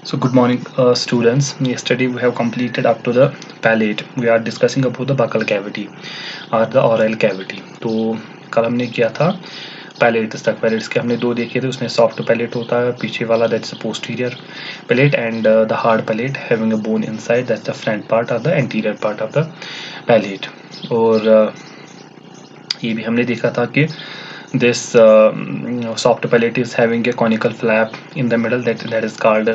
So good morning, students. Yesterday we have completed up to the palate. We are discussing about the buccal cavity or the oral cavity. तो कल हमने किया था pallets तक। Pallets के हमने दो देखे थे, उसमें सॉफ्ट पैलेट होता है पीछे वाला, that's the posterior palate, and the hard palate having a bone inside, that's the front part of the anterior part of the palate. और ये भी हमने देखा था कि this soft palate is having a conical flap in the middle that is called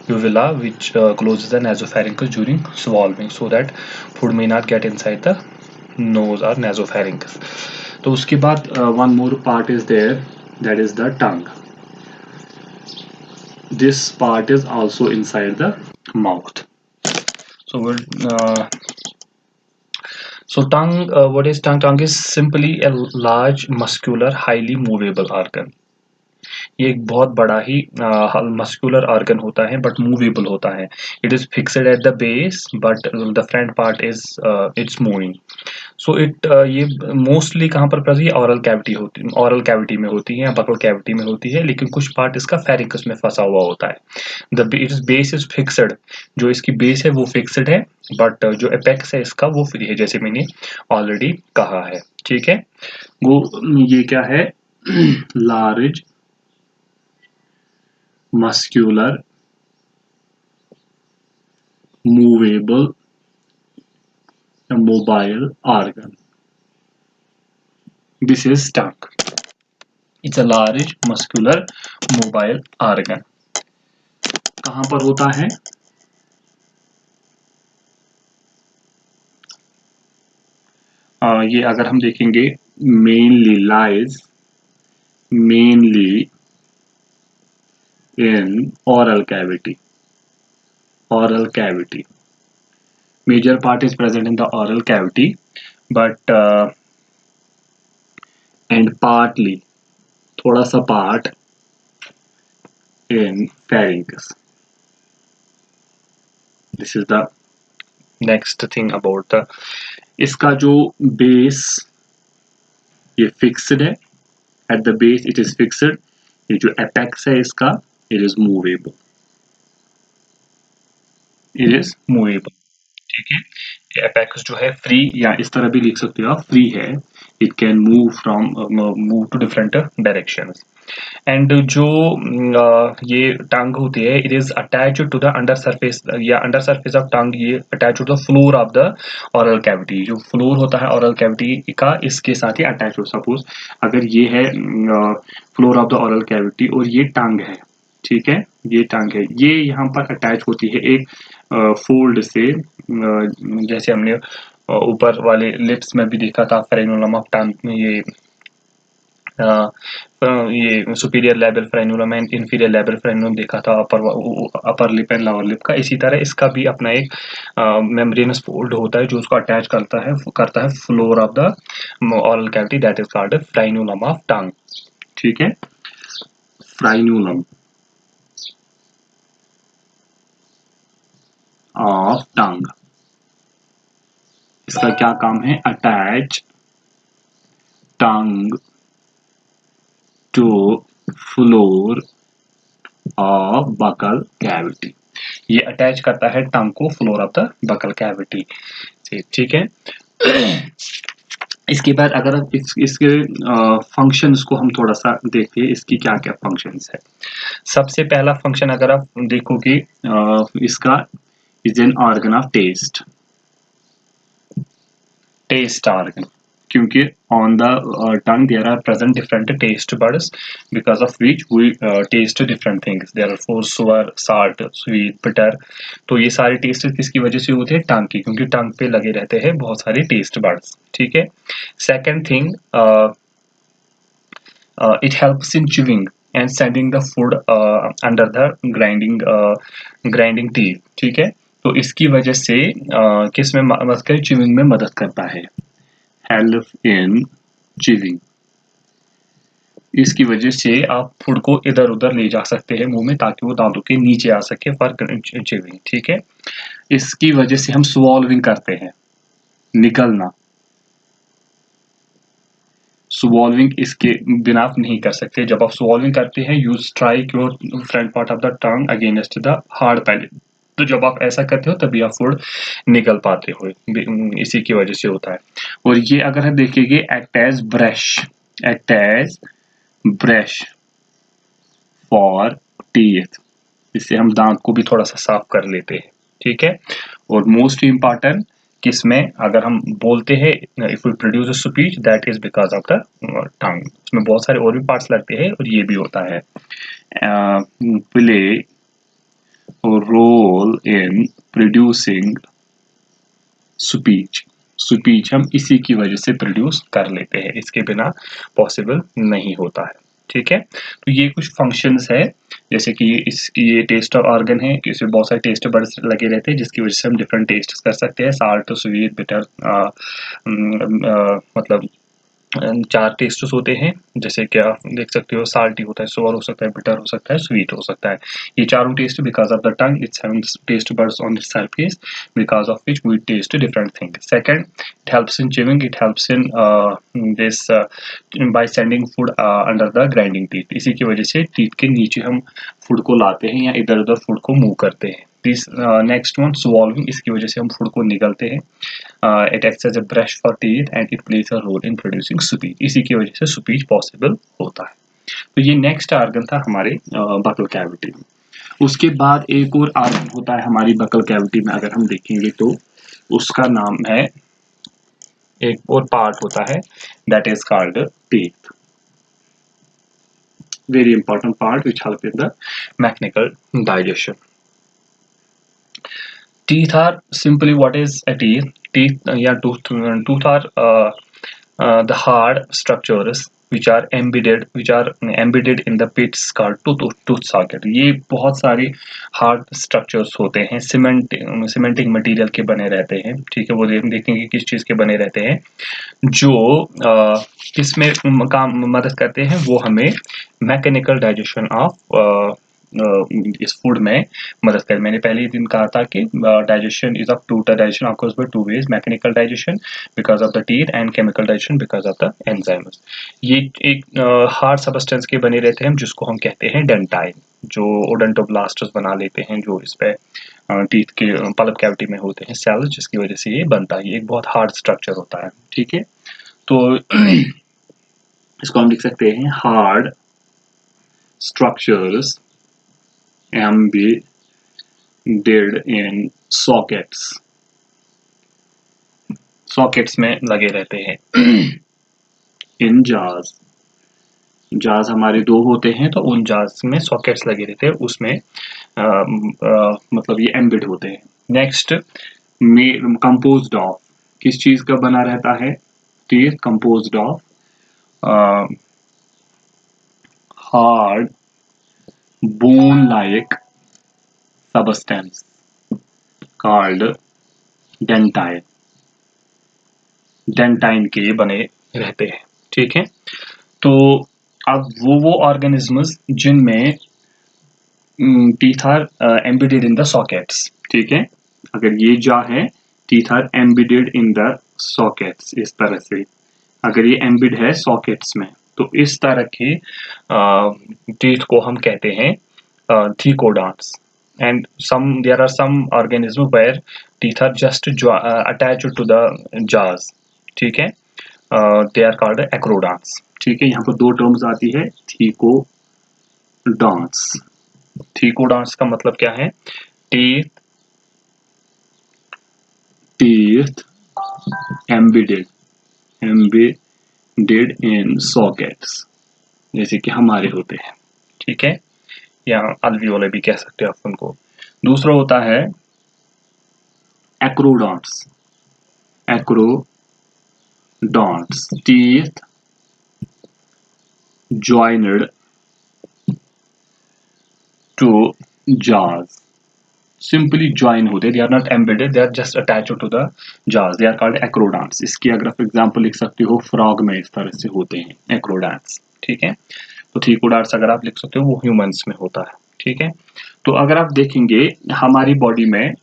uvula, which closes the nasopharynx during swallowing so that food may not get inside the nose or nasopharynx. तो उसके बाद one more part is there, that is the tongue. This part is also inside the mouth. So tongue, what is tongue? Tongue is simply a large, muscular, highly movable organ. ये एक बहुत बड़ा ही muscular organ होता है, but movable होता है. It is fixed at the base, but the front part is its moving. So ये mostly कहाँ पर प्रेजेंट, ऑरल कैविटी होती, ऑरल कैविटी में होती है या बकल कैविटी में होती है, लेकिन कुछ पार्ट इसका फेरिंक्स में फंसा हुआ होता है. The it's base is fixed, जो इसकी बेस है वो फिक्स्ड है, बट जो एपेक्स है इसका वो फ्री है, जैसे मैंने ऑलरेडी कहा है. ठीक है, वो ये क्या है, large muscular movable mobile organ. This is tongue. It's a large muscular mobile organ. कहाँ पर होता है? ये अगर हम देखेंगे, mainly lies in oral cavity. Oral cavity. Major part is present in the oral cavity, but and partly, थोड़ा सा part in pharynx. This is the next thing about the, इसका जो base ये fixed है, at the base it is fixed. ये जो apex है इसका, it is movable. It is movable. ठीक है, ये apex जो है फ्री, या इस तरह भी लिख सकते हो आप, फ्री है. It can move to different directions. And जो ये टंग होती है, it is attach to the under surface, या अंडर सरफेस ऑफ टंग, ये attach to the floor of the oral cavity. जो फ्लोर होता है ओरल कैविटी का, इसके साथ ही अटैच हो. सपोज अगर ये है floor of the oral cavity और ये टंग है, ठीक है, ये टंग है, ये यहाँ पर अटैच होती है एक फोल्ड से, जैसे हमने ऊपर वाले लिप्स में भी देखा था, फ्रेनुलम ऑफ टंग में ये superior label frenulum and inferior label frenulum देखा था, upper lip and lower lip का. इसी तरह इसका भी अपना एक मेम्ब्रेनस फोल्ड होता है जो उसको अटैच करता है floor of the oral cavity, that is called frenulum of tongue. ठीक है, फ्रेनुलम ऑफ टंग, इसका क्या काम है? Attach tongue to floor of buccal cavity. ये अटैच करता है टंग को floor of the buccal cavity से. ठीक है, इसके बाद अगर आप इसके फंक्शंस को हम थोड़ा सा देखिए, इसकी क्या क्या फंक्शंस है. सबसे पहला फंक्शन अगर आप देखोगे, इसका is an organ of taste. Taste organ, क्योंकि on the tongue there are present different taste buds, because of which we taste different things. There are four, sour, salt, sweet, bitter. तो ये सारे test किसकी वजह से होते हैं? टंग की, क्योंकि टंग पे लगे रहते हैं बहुत सारे टेस्ट बड्स. ठीक है, second thing, it helps in chewing and sending the food under the grinding teeth. ठीक है, तो इसकी वजह से किस में मदद करे? च्यूइंग में मदद करता है. हेल्प इन च्यूइंग, इसकी वजह से आप फूड को इधर उधर ले जा सकते हैं मुंह में, ताकि वो दांतों के नीचे आ सके फॉर च्यूइंग. ठीक है, इसकी वजह से हम स्वॉल्विंग करते हैं, निकलना. स्वॉल्विंग इसके बिना आप नहीं कर सकते। जब आप स्वॉल्विंग करते हैं you strike your front part of the tongue against the hard palette. तो जब आप ऐसा करते हो तभी आप फूड निकल पाते हो, इसी की वजह से होता है। और ये अगर हम देखेंगे act as brush for teeth, इससे हम दांत को भी थोड़ा सा साफ कर लेते हैं, ठीक है। और मोस्ट इम्पॉर्टेंट किसमें अगर हम बोलते हैं if we produce a speech that is because of the tongue, इसमें बहुत सारे और भी पार्ट्स लगते हैं और ये भी होता है। Play role in producing speech हम इसी की वजह से प्रोड्यूस कर लेते हैं, इसके बिना पॉसिबल नहीं होता है, ठीक है। तो ये कुछ फंक्शंस है, जैसे कि ये टेस्ट ऑर्गन है, इसमें बहुत सारे टेस्ट बड्स लगे रहते हैं जिसकी वजह से हम डिफरेंट टेस्ट कर सकते हैं, साल्ट, स्वीट, बिटर, मतलब 4 टेस्ट्स होते हैं, जैसे कि आप देख सकते हो साल्टी होता है, सोर हो सकता है, बिटर हो सकता है, स्वीट हो सकता है। ये चारों taste because of the tongue it's having taste buds on its surface because of which we taste different things. Second, it helps in chewing. It helps in this by sending food under the grinding teeth. इसी की वजह से teeth के नीचे हम food को लाते हैं या इधर उधर फूड को मूव करते हैं। दिस नेक्स्ट वन swallowing, इसकी वजह से हम फूड को निगलते हैं। It acts as a brush for teeth and it plays a role in producing speech. इसी की वजह से speech possible होता है। तो ये नेक्स्ट आर्गन था हमारे बकल कैविटी में। उसके बाद एक और आर्गन होता है हमारी बकल कैविटी में, अगर हम देखेंगे तो उसका नाम है, एक और पार्ट होता है that is called teeth. Very important part which help in the mechanical digestion. Teeth are simply what is a teeth. Teeth tooth are the hard structures which are embedded in the pits called tooth socket. ये बहुत सारे hard structures होते हैं, cementing material के बने रहते हैं, ठीक है। वो देखेंगे किस चीज के बने रहते हैं, जो किसमें काम मदद करते हैं, वो हमें मैकेनिकल डाइजेशन ऑफ इस फूड में मदद कर। मैंने पहले ही दिन कहा था कि digestion is of digestion occurs by 2 ways, mechanical digestion because of the teeth and chemical digestion because of the enzymes. ये एक हार्ड सबस्टेंस के बने रहते हैं जिसको हम कहते हैं डेंटाइन, जो ओडोंटोब्लास्ट्स बना लेते हैं, जो इस पे टीथ के पल्प कैविटी में होते हैं सेल्स, जिसकी वजह से ये बनता है। ये एक बहुत हार्ड स्ट्रक्चर होता है, ठीक है। तो इसको हम लिख सकते हैं hard structures embedded in sockets में लगे रहते हैं। इन जार्स हमारे 2 होते हैं, तो उन जार्स में सॉकेट्स लगे रहते हैं, उसमें मतलब ये एम्बेड होते हैं। नेक्स्ट, कंपोज्ड ऑफ, किस चीज का बना रहता है teeth? Composed of hard bone like substance called dentine। Dentine के बने रहते हैं, ठीक है। तो अब वो ऑर्गेनिजम्स जिनमें teeth are embedded in the sockets, ठीक है। अगर ये जा है teeth are embedded in the sockets, इस तरह से अगर ये एम्बेड है सॉकेट्स में, तो इस तरह के टीथ को हम कहते हैं थीकोडॉन्ट्स। And there are some organisms where teeth are just attached to the jaws, ठीक है। they are called acrodonts, ठीक है। यहाँ पर 2 टर्म्स आती है, थीकोडॉन्ट्स। थीकोडॉन्ट्स का मतलब क्या है? टीथ embedded in sockets, जैसे कि हमारे होते हैं, ठीक है, या अल्वियोले भी कह सकते हैं आप उनको। दूसरा होता है acrodonts. Teeth joined to jaws, simply join होते, they are not embedded, they are just attached to the jaws, they are called acrodonts। इसकी अगर आप एग्जांपल लिख सकते हो, फ्रॉग में इस तरह से होते हैं एक्रोडॉन्ट्स, ठीक है। तो थीकोडॉन्ट्स अगर आप लिख सकते हो वो ह्यूमंस में होता है, ठीक है। तो अगर आप देखेंगे हमारी बॉडी में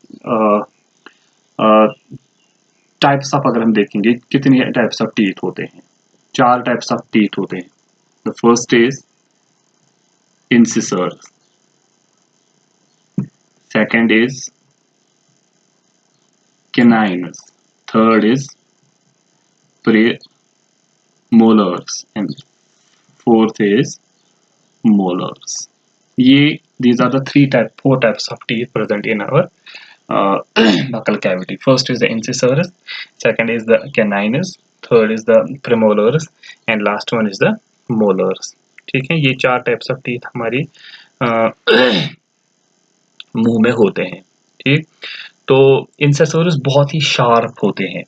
टाइप्स ऑफ, अगर हम देखेंगे कितने टाइप्स ऑफ टीथ होते हैं, 4 टाइप्स ऑफ टीथ होते हैं। The first is incisor, second is canines, third is premolars and fourth is molars. These are the four types of teeth present in our buccal cavity. First is the incisors, second is the canines, third is the premolars and last one is the molars. ठीक है, ये 4 types of teeth हमारी मुंह में होते हैं। ठीक, तो इंसेसोरस बहुत ही शार्प होते हैं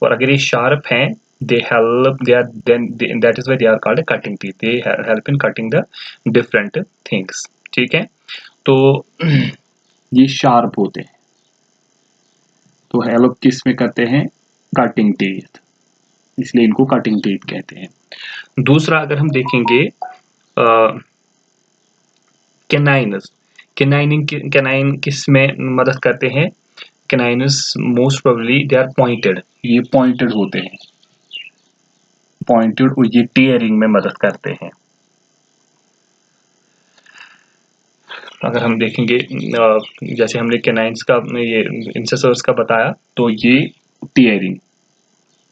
और अगर ये शार्प हैं they help they are then that is why they are called a cutting teeth. They help in cutting the different things. ठीक है, तो ये शार्प होते हैं, तो हेल्प किस में करते हैं? कटिंग टीथ, इसलिए इनको कटिंग टीथ कहते हैं। दूसरा अगर हम देखेंगे कैनाइनस, कैनाइन किस में मदद करते हैं? Canines most probably they are pointed, ये पॉइंटेड होते हैं, पॉइंटेड, और ये टीयरिंग में मदद करते हैं। अगर हम देखेंगे जैसे हमने कैनाइन्स का ये इंसेसर्स का बताया, तो ये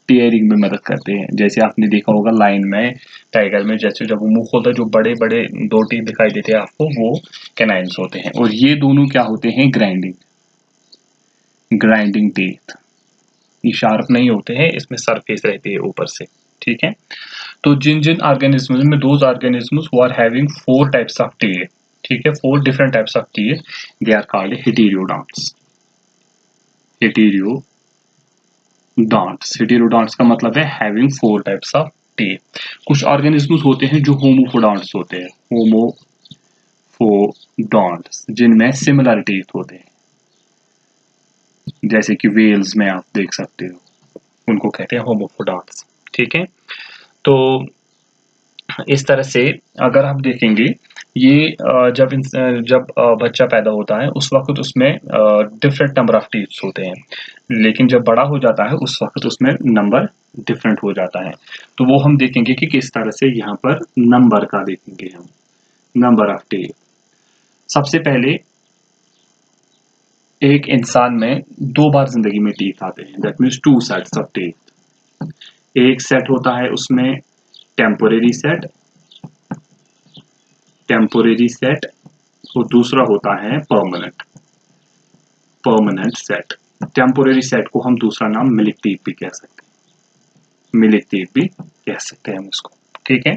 टीयरिंग में मदद करते हैं। जैसे आपने देखा होगा लाइन में, टाइगर में, जैसे जब वो मुंह खोलता है जो बड़े बड़े 2 टीथ दिखाई देते हैं आपको, वो कैनाइन्स होते हैं। और ये दोनों क्या होते हैं? Grinding teeth. ये शार्प नहीं होते हैं, इसमें सरफेस रहती है ऊपर से। ठीक है, तो जिन ऑर्गेनिज्म में, those organisms who are having 4 types of teeth, ठीक है, 4 different types of teeth, they are called heterodonts. Heterodonts का मतलब है हैविंग 4 टाइप्स ऑफ टीथ। कुछ ऑर्गेनिज्म्स होते हैं जो होमोफोडोंट्स होते हैं, होमोफोडोंट्स, जिनमें सिमिलर टीथ होते हैं, जैसे कि वेल्स में आप देख सकते हो, उनको कहते हैं होमोफोडोंट्स। ठीक है, तो इस तरह से अगर आप देखेंगे, ये जब बच्चा पैदा होता है उस वक्त उसमें डिफरेंट नंबर ऑफ टीथ्स होते हैं, लेकिन जब बड़ा हो जाता है उस वक्त उसमें नंबर डिफरेंट हो जाता है। तो वो हम देखेंगे कि किस तरह से यहाँ पर नंबर का देखेंगे हम, नंबर ऑफ टीथ। सबसे पहले एक इंसान में 2 बार जिंदगी में टीथ आते हैं, that means 2 sets of teeth. एक सेट होता है उसमें टेम्पोरेरी सेट, और दूसरा होता है परमानेंट सेट। टेम्पोरेरी सेट को हम दूसरा नाम मिल्क टीथ भी कह सकते हैं, हम उसको। ठीक है,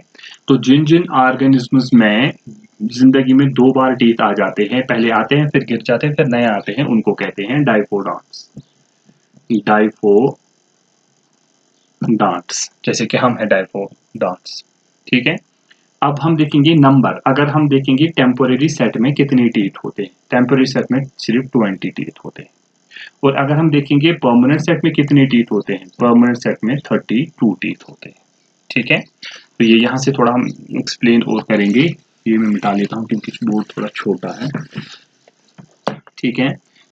तो जिन ऑर्गेनिज्म्स में जिंदगी में 2 बार टीथ आ जाते हैं, पहले आते हैं फिर गिर जाते हैं फिर नए आते हैं, उनको कहते हैं डाइफोडोंट्स, जैसे कि हम हैं डाइफोडोंट्स। ठीक है, अब हम देखेंगे नंबर। अगर हम देखेंगे टेम्पोरेरी सेट में कितने टीथ होते हैं, टेम्पोरेरी सेट में सिर्फ 20 टीथ होते हैं। और अगर हम देखेंगे परमानेंट सेट में कितने टीथ होते हैं, परमानेंट सेट में 32 टीथ होते हैं। ठीक है, तो ये यहाँ से थोड़ा हम एक्सप्लेन और करेंगे। ये मैं मिटा लेता हूँ क्योंकि बोर्ड थोड़ा छोटा है। ठीक है,